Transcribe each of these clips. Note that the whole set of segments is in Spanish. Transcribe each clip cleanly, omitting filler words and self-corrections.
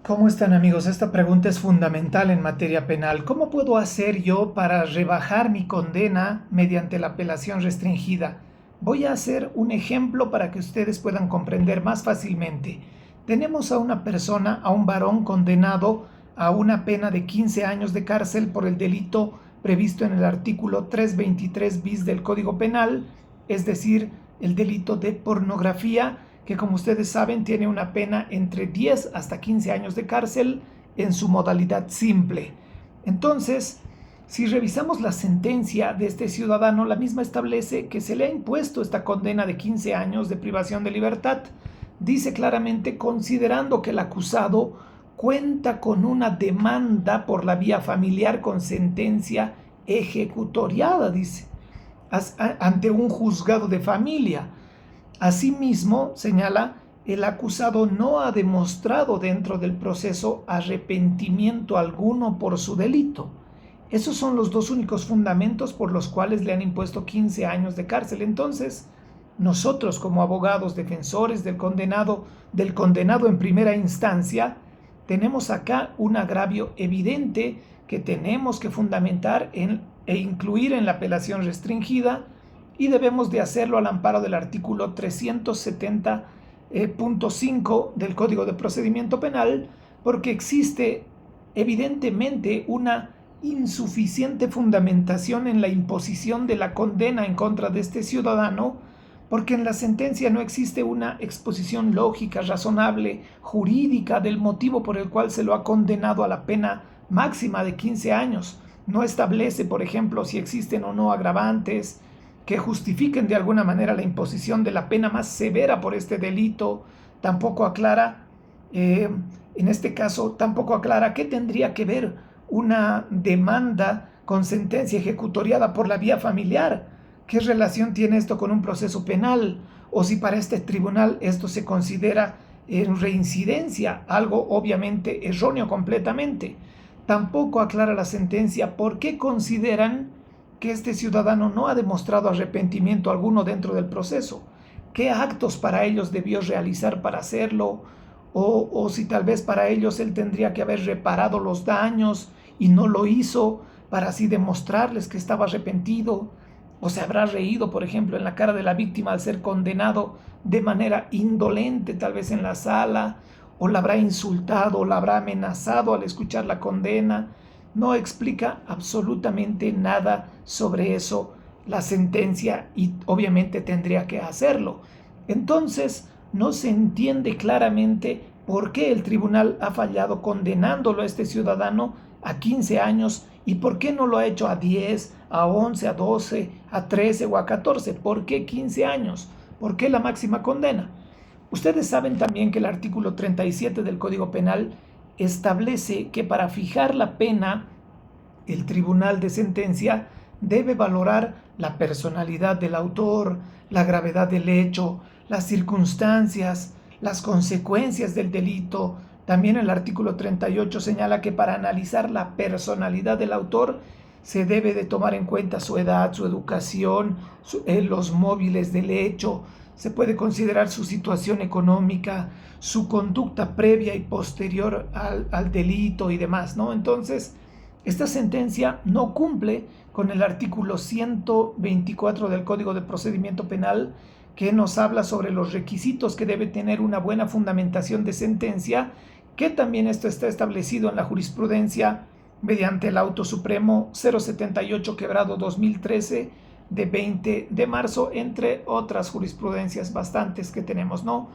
¿Cómo están amigos? Esta pregunta es fundamental en materia penal. ¿Cómo puedo hacer yo para rebajar mi condena mediante la apelación restringida? Voy a hacer un ejemplo para que ustedes puedan comprender más fácilmente. Tenemos a una persona, a un varón condenado a una pena de 15 años de cárcel por el delito previsto en el artículo 323 bis del Código Penal, es decir, el delito de pornografía, que como ustedes saben tiene una pena entre 10 hasta 15 años de cárcel en su modalidad simple. Entonces, si revisamos la sentencia de este ciudadano, la misma establece que se le ha impuesto esta condena de 15 años de privación de libertad. Dice claramente, considerando que el acusado cuenta con una demanda por la vía familiar con sentencia ejecutoriada, dice, ante un juzgado de familia. Asimismo, señala, el acusado no ha demostrado dentro del proceso arrepentimiento alguno por su delito. Esos son los dos únicos fundamentos por los cuales le han impuesto 15 años de cárcel. Entonces, nosotros como abogados defensores del condenado en primera instancia, tenemos acá un agravio evidente que tenemos que fundamentar e incluir en la apelación restringida, y debemos de hacerlo al amparo del artículo 370.5 del Código de Procedimiento Penal, porque existe evidentemente una insuficiente fundamentación en la imposición de la condena en contra de este ciudadano, porque en la sentencia no existe una exposición lógica, razonable, jurídica del motivo por el cual se lo ha condenado a la pena máxima de 15 años. No establece, por ejemplo, si existen o no agravantes que justifiquen de alguna manera la imposición de la pena más severa por este delito. Tampoco aclara, en este caso, tampoco aclara qué tendría que ver una demanda con sentencia ejecutoriada por la vía familiar. ¿Qué relación tiene esto con un proceso penal? O si para este tribunal esto se considera reincidencia, algo obviamente erróneo completamente. Tampoco aclara la sentencia por qué consideran que este ciudadano no ha demostrado arrepentimiento alguno dentro del proceso. ¿Qué actos para ellos debió realizar para hacerlo? O si tal vez para ellos él tendría que haber reparado los daños y no lo hizo para así demostrarles que estaba arrepentido. O se habrá reído, por ejemplo, en la cara de la víctima al ser condenado de manera indolente, tal vez en la sala, o la habrá insultado, o la habrá amenazado al escuchar la condena. No explica absolutamente nada sobre eso la sentencia, y obviamente tendría que hacerlo. Entonces, no se entiende claramente por qué el tribunal ha fallado condenándolo a este ciudadano a 15 años y por qué no lo ha hecho a 10, a 11, a 12, a 13 o a 14. ¿Por qué 15 años? ¿Por qué la máxima condena? Ustedes saben también que el artículo 37 del Código Penal establece que para fijar la pena, el tribunal de sentencia debe valorar la personalidad del autor, la gravedad del hecho, las circunstancias, las consecuencias del delito. También el artículo 38 señala que para analizar la personalidad del autor se debe de tomar en cuenta su edad, su educación, los móviles del hecho. Se puede considerar su situación económica, su conducta previa y posterior al delito y demás, ¿no? Entonces, esta sentencia no cumple con el artículo 124 del Código de Procedimiento Penal, que nos habla sobre los requisitos que debe tener una buena fundamentación de sentencia, que también esto está establecido en la jurisprudencia mediante el auto supremo 078/2013 de 20 de marzo, entre otras jurisprudencias bastantes que tenemos, ¿no?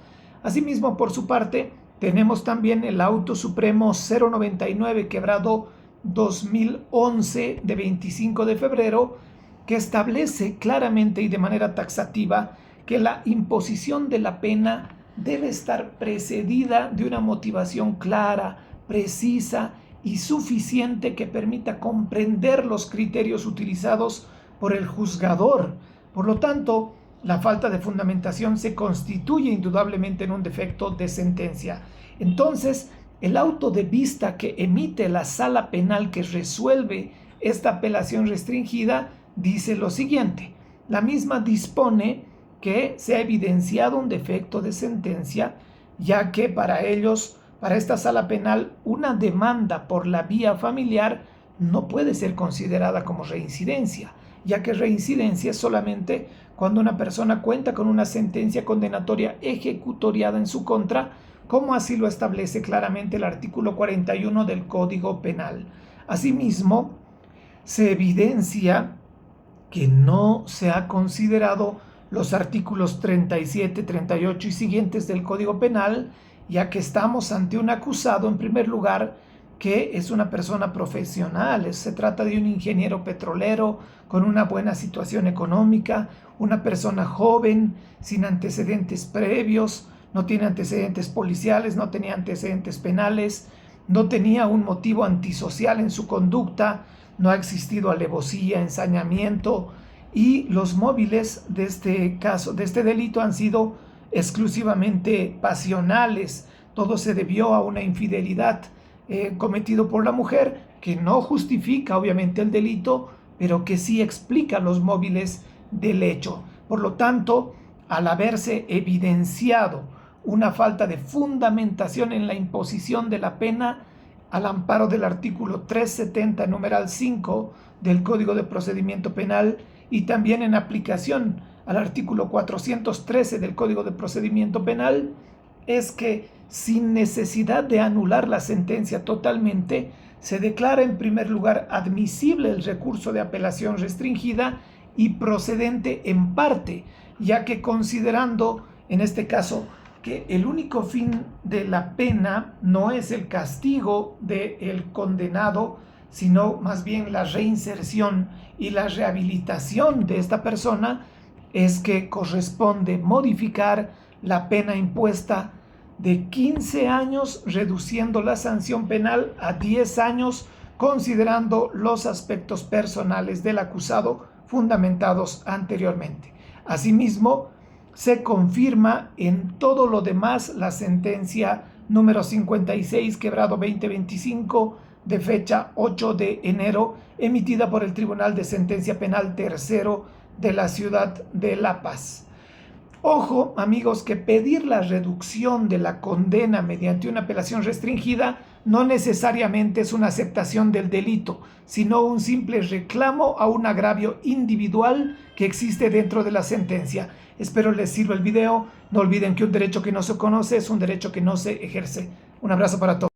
Asimismo, por su parte, tenemos también el auto supremo 099/2011 de 25 de febrero, que establece claramente y de manera taxativa que la imposición de la pena debe estar precedida de una motivación clara, precisa y suficiente que permita comprender los criterios utilizados por el juzgador. Por lo tanto, la falta de fundamentación se constituye indudablemente en un defecto de sentencia. Entonces, el auto de vista que emite la sala penal que resuelve esta apelación restringida dice lo siguiente: la misma dispone que se ha evidenciado un defecto de sentencia, ya que para para esta sala penal, una demanda por la vía familiar no puede ser considerada como reincidencia, ya que reincidencia es solamente cuando una persona cuenta con una sentencia condenatoria ejecutoriada en su contra, como así lo establece claramente el artículo 41 del Código Penal. Asimismo, se evidencia que no se ha considerado los artículos 37, 38 y siguientes del Código Penal, ya que estamos ante un acusado, en primer lugar, que es una persona profesional. Se trata de un ingeniero petrolero con una buena situación económica, una persona joven, sin antecedentes previos, no tiene antecedentes policiales, no tenía antecedentes penales, no tenía un motivo antisocial en su conducta, no ha existido alevosía, ensañamiento, y los móviles de este caso, de este delito, han sido exclusivamente pasionales. Todo se debió a una infidelidad cometido por la mujer, que no justifica obviamente el delito, pero que sí explica los móviles del hecho. Por lo tanto, al haberse evidenciado una falta de fundamentación en la imposición de la pena, al amparo del artículo 370, numeral 5 del Código de Procedimiento Penal, y también en aplicación al artículo 413 del Código de Procedimiento Penal, es que sin necesidad de anular la sentencia totalmente, se declara en primer lugar admisible el recurso de apelación restringida y procedente en parte, ya que considerando en este caso que el único fin de la pena no es el castigo del condenado, sino más bien la reinserción y la rehabilitación de esta persona, es que corresponde modificar la pena impuesta de 15 años, reduciendo la sanción penal a 10 años, considerando los aspectos personales del acusado fundamentados anteriormente. Asimismo, se confirma en todo lo demás la sentencia número 56, quebrado 2025, de fecha 8 de enero, emitida por el Tribunal de Sentencia Penal Tercero de la ciudad de La Paz. Ojo, amigos, que pedir la reducción de la condena mediante una apelación restringida no necesariamente es una aceptación del delito, sino un simple reclamo a un agravio individual que existe dentro de la sentencia. Espero les sirva el video. No olviden que un derecho que no se conoce es un derecho que no se ejerce. Un abrazo para todos.